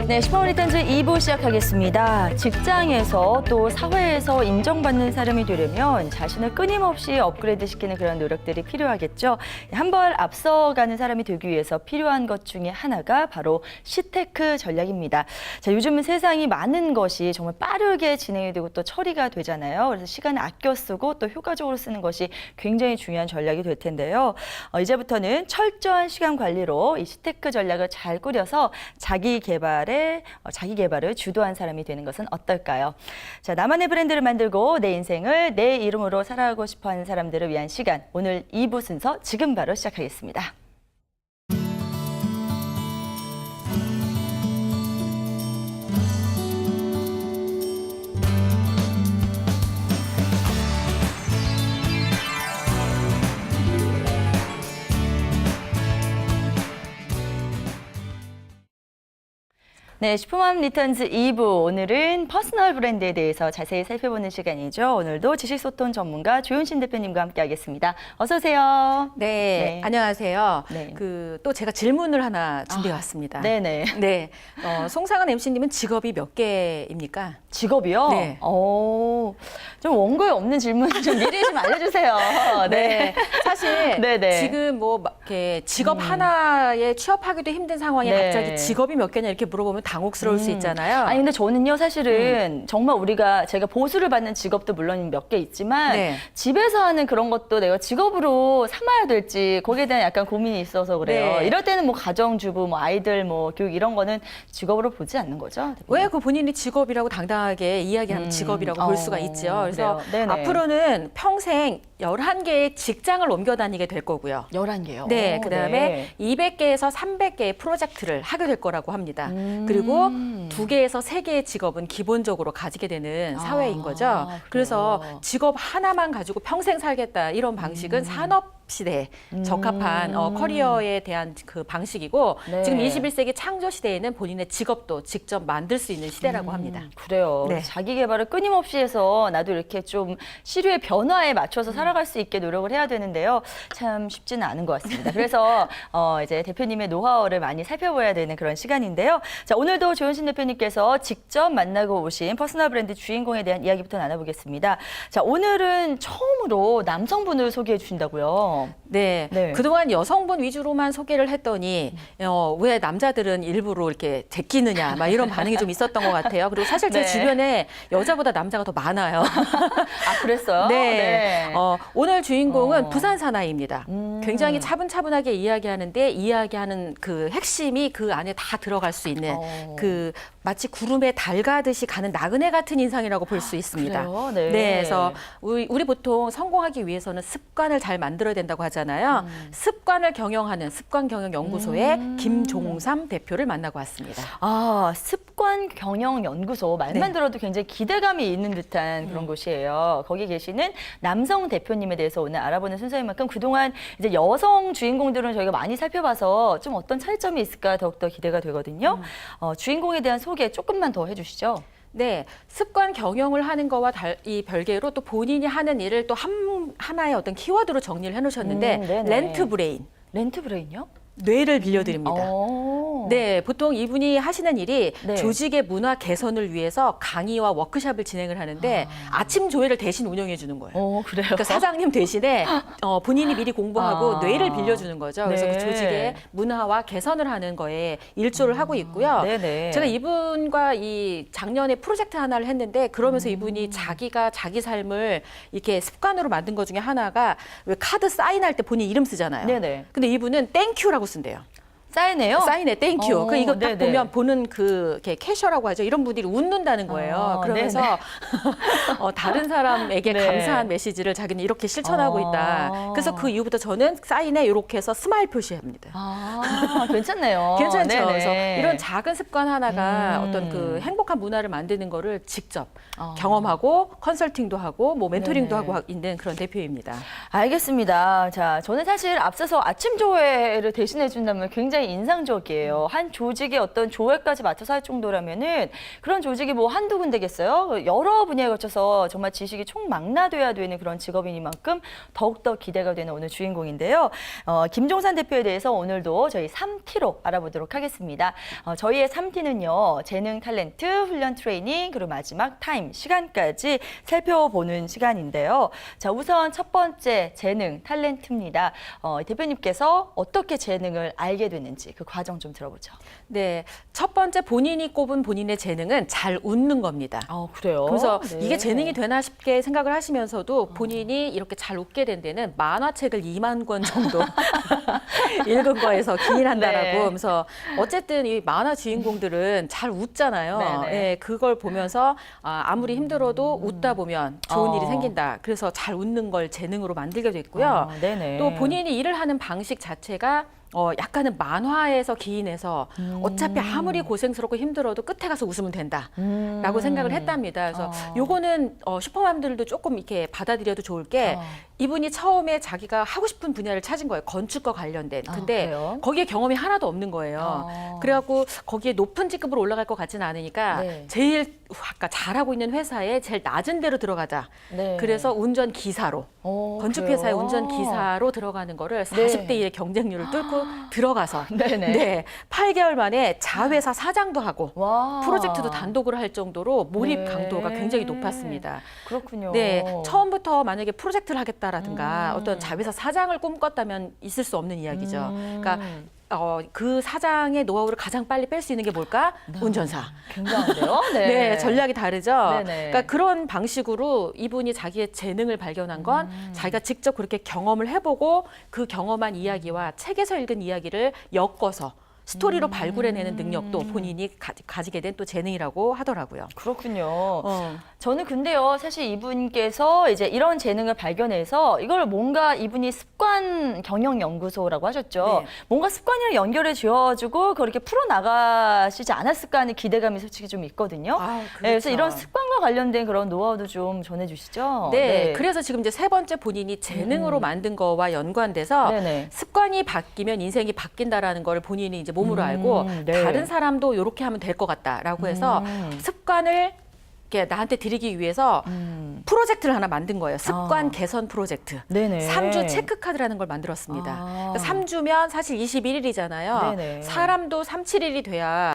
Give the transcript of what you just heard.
네, 슈퍼모니턴즈 2부 시작하겠습니다. 직장에서 또 사회에서 인정받는 사람이 되려면 자신을 끊임없이 업그레이드시키는 그런 노력들이 필요하겠죠. 한 발 앞서가는 사람이 되기 위해서 필요한 것 중에 하나가 바로 시테크 전략입니다. 자, 요즘은 세상이 많은 것이 정말 빠르게 진행이 되고 또 처리가 되잖아요. 그래서 시간을 아껴 쓰고 또 효과적으로 쓰는 것이 굉장히 중요한 전략이 될 텐데요. 이제부터는 철저한 시간 관리로 이 시테크 전략을 잘 꾸려서 자기 개발을 주도한 사람이 되는 것은 어떨까요? 자, 나만의 브랜드를 만들고 내 인생을 내 이름으로 살아가고 싶어하는 사람들을 위한 시간. 오늘 2부 순서 지금 바로 시작하겠습니다. 네, 슈퍼맘 리턴즈 2부. 오늘은 퍼스널 브랜드에 대해서 자세히 살펴보는 시간이죠. 오늘도 지식소통 전문가 조윤신 대표님과 함께하겠습니다. 어서 오세요. 네, 안녕하세요. 네. 또 제가 질문을 하나 준비해 왔습니다. 네네. 네, 송상은 MC님은 직업이 몇 개입니까? 직업이요? 네. 좀 원고에 없는 질문 좀 미리 좀 알려주세요. 네, 사실 네네. 지금 뭐 이렇게 직업 하나에 취업하기도 힘든 상황에 네. 갑자기 직업이 몇 개냐 이렇게 물어보면 당혹스러울 수 있잖아요. 아니 근데 저는요 사실은 정말 제가 보수를 받는 직업도 물론 몇 개 있지만 네. 집에서 하는 그런 것도 내가 직업으로 삼아야 될지 거기에 대한 약간 고민이 있어서 그래요. 네. 이럴 때는 뭐 가정주부, 뭐 아이들, 뭐 교육 이런 거는 직업으로 보지 않는 거죠? 왜 그 본인이 직업이라고 당당하게 이야기하는 직업이라고 볼 수가 있죠. 그래서 그래요? 네네. 앞으로는 평생 11개의 직장을 옮겨 다니게 될 거고요. 11개요? 네, 그다음에 200개에서 300개의 프로젝트를 하게 될 거라고 합니다. 그리고 2개에서 3개의 직업은 기본적으로 가지게 되는 사회인 거죠. 그래서 직업 하나만 가지고 평생 살겠다 이런 방식은 산업 시대에 적합한 커리어에 대한 그 방식이고 네. 지금 21세기 창조 시대에는 본인의 직업도 직접 만들 수 있는 시대라고 합니다. 그래요. 네. 자기 개발을 끊임없이 해서 나도 이렇게 좀 시류의 변화에 맞춰서 살아갈 수 있게 노력을 해야 되는데요. 참 쉽지는 않은 것 같습니다. 그래서 이제 대표님의 노하우를 많이 살펴봐야 되는 그런 시간인데요. 자, 오늘도 조윤신 대표님께서 직접 만나고 오신 퍼스널 브랜드 주인공에 대한 이야기부터 나눠보겠습니다. 자, 오늘은 처음으로 남성분을 소개해 주신다고요. 네. 네. 그동안 여성분 위주로만 소개를 했더니 왜 남자들은 일부러 이렇게 제끼느냐 막 이런 반응이 좀 있었던 것 같아요. 그리고 사실 제 네. 주변에 여자보다 남자가 더 많아요. 아, 그랬어요? 네. 오늘 주인공은 부산 사나이입니다. 굉장히 차분차분하게 이야기하는 그 핵심이 그 안에 다 들어갈 수 있는 그 마치 구름에 달 가듯이 가는 나그네 같은 인상이라고 볼 수 있습니다. 그래요? 네. 그래서 우리 보통 성공하기 위해서는 습관을 잘 만들어야 된다고 하잖아요. 습관을 경영하는 습관경영연구소의 김종삼 대표를 만나고 왔습니다. 아, 습관경영연구소 말만 네. 들어도 굉장히 기대감이 있는 듯한 그런 곳이에요. 거기 계시는 남성 대표님에 대해서 오늘 알아보는 순서인 만큼 그동안 이제 여성 주인공들은 저희가 많이 살펴봐서 좀 어떤 차이점이 있을까 더욱더 기대가 되거든요. 주인공에 대한 소개 조금만 더 해주시죠. 네, 습관 경영을 하는 거와 이 별개로 또 본인이 하는 일을 또 하나의 어떤 키워드로 정리를 해놓으셨는데 네네. 렌트 브레인, 렌트 브레인요? 뇌를 빌려드립니다. 오. 네, 보통 이분이 하시는 일이 네. 조직의 문화 개선을 위해서 강의와 워크숍을 진행을 하는데 아침 조회를 대신 운영해 주는 거예요. 그래요? 그러니까 사장님 대신에 본인이 미리 공부하고 뇌를 빌려주는 거죠. 그래서 네. 그 조직의 문화와 개선을 하는 거에 일조를 하고 있고요. 네네. 제가 이분과 이 작년에 프로젝트 하나를 했는데 그러면서 이분이 자기가 자기 삶을 이렇게 습관으로 만든 것 중에 하나가 왜 카드 사인할 때 본인 이름 쓰잖아요. 네네. 근데 이분은 땡큐라고 쓴대요. 사인해요? 사인해 땡큐. 그 이거 딱 네네. 보면 그 캐셔라고 하죠. 이런 분들이 웃는다는 거예요. 그러면서 다른 사람에게 네. 감사한 메시지를 자기는 이렇게 실천하고 있다. 그래서 그 이후부터 저는 사인에 이렇게 해서 스마일 표시합니다. 괜찮네요. 괜찮죠. 네네. 그래서 이런 작은 습관 하나가 어떤 그 행복한 문화를 만드는 거를 직접 경험하고 컨설팅도 하고 뭐 멘토링도 네네. 하고 있는 그런 대표입니다. 알겠습니다. 자, 저는 사실 앞서서 아침 조회를 대신해 준다면 굉장히 굉장히 인상적이에요. 한 조직의 어떤 조회까지 맡아서 할 정도라면은 그런 조직이 뭐 한두 군데겠어요? 여러 분야에 걸쳐서 정말 지식이 총망라돼야 되는 그런 직업이니만큼 더욱더 기대가 되는 오늘 주인공인데요. 김종산 대표에 대해서 오늘도 저희 3T로 알아보도록 하겠습니다. 저희의 3T는요, 재능, 탤런트, 훈련, 트레이닝, 그리고 마지막 타임, 시간까지 살펴보는 시간인데요. 자, 우선 첫 번째 재능, 탤런트입니다. 대표님께서 어떻게 재능을 알게 됐는지 그 과정 좀 들어보죠. 네, 첫 번째 본인이 꼽은 본인의 재능은 잘 웃는 겁니다. 그래요? 그래서 네. 이게 재능이 되나 싶게 생각을 하시면서도 본인이 이렇게 잘 웃게 된 데는 만화책을 2만 권 정도 읽은 거에서 기인한다라고 네. 하면서 어쨌든 이 만화 주인공들은 잘 웃잖아요. 네네. 네, 그걸 보면서 아무리 힘들어도 웃다 보면 좋은 일이 생긴다. 그래서 잘 웃는 걸 재능으로 만들게 됐고요. 네네. 또 본인이 일을 하는 방식 자체가 약간은 만화에서 기인해서 어차피 아무리 고생스럽고 힘들어도 끝에 가서 웃으면 된다라고 생각을 했답니다. 그래서 요거는 슈퍼맘들도 조금 이렇게 받아들여도 좋을 게 이분이 처음에 자기가 하고 싶은 분야를 찾은 거예요. 건축과 관련된. 근데 그래요? 거기에 경험이 하나도 없는 거예요. 그래갖고 거기에 높은 직급으로 올라갈 것 같지는 않으니까 네. 제일 아까 잘하고 있는 회사에 제일 낮은 데로 들어가자. 네. 그래서 운전기사로. 건축회사의 그래요? 운전기사로 들어가는 거를 네. 40대 1의 경쟁률을 뚫고 들어가서 네네. 네, 8개월 만에 자회사 사장도 하고 와. 프로젝트도 단독으로 할 정도로 몰입 네. 강도가 굉장히 높았습니다. 그렇군요. 네, 처음부터 만약에 프로젝트를 하겠다라든가 어떤 자회사 사장을 꿈꿨다면 있을 수 없는 이야기죠. 그러니까 그 사장의 노하우를 가장 빨리 뺄 수 있는 게 뭘까? 운전사. 굉장한데요? 네. 네, 전략이 다르죠. 네네. 그러니까 그런 방식으로 이분이 자기의 재능을 발견한 건 자기가 직접 그렇게 경험을 해보고 그 경험한 이야기와 책에서 읽은 이야기를 엮어서 스토리로 발굴해내는 능력도 본인이 가지게 된 또 재능이라고 하더라고요. 그렇군요. 저는 근데요, 사실 이분께서 이제 이런 재능을 발견해서 이걸 뭔가 이분이 습관 경영 연구소라고 하셨죠. 네. 뭔가 습관이랑 연결해 지어가지고 그렇게 풀어 나가시지 않았을까 하는 기대감이 솔직히 좀 있거든요. 네, 그래서 이런 습관과 관련된 그런 노하우도 좀 전해주시죠. 네, 그래서 지금 이제 세 번째 본인이 재능으로 만든 거와 연관돼서 네네. 습관이 바뀌면 인생이 바뀐다라는 걸 본인이 이제 몸으로 알고 네. 다른 사람도 이렇게 하면 될 것 같다라고 해서 습관을 이렇게 나한테 들이기 위해서 프로젝트를 하나 만든 거예요. 습관 개선 프로젝트. 네네. 3주 체크카드라는 걸 만들었습니다. 그러니까 3주면 사실 21일이잖아요. 네네. 사람도 3, 7일이 돼야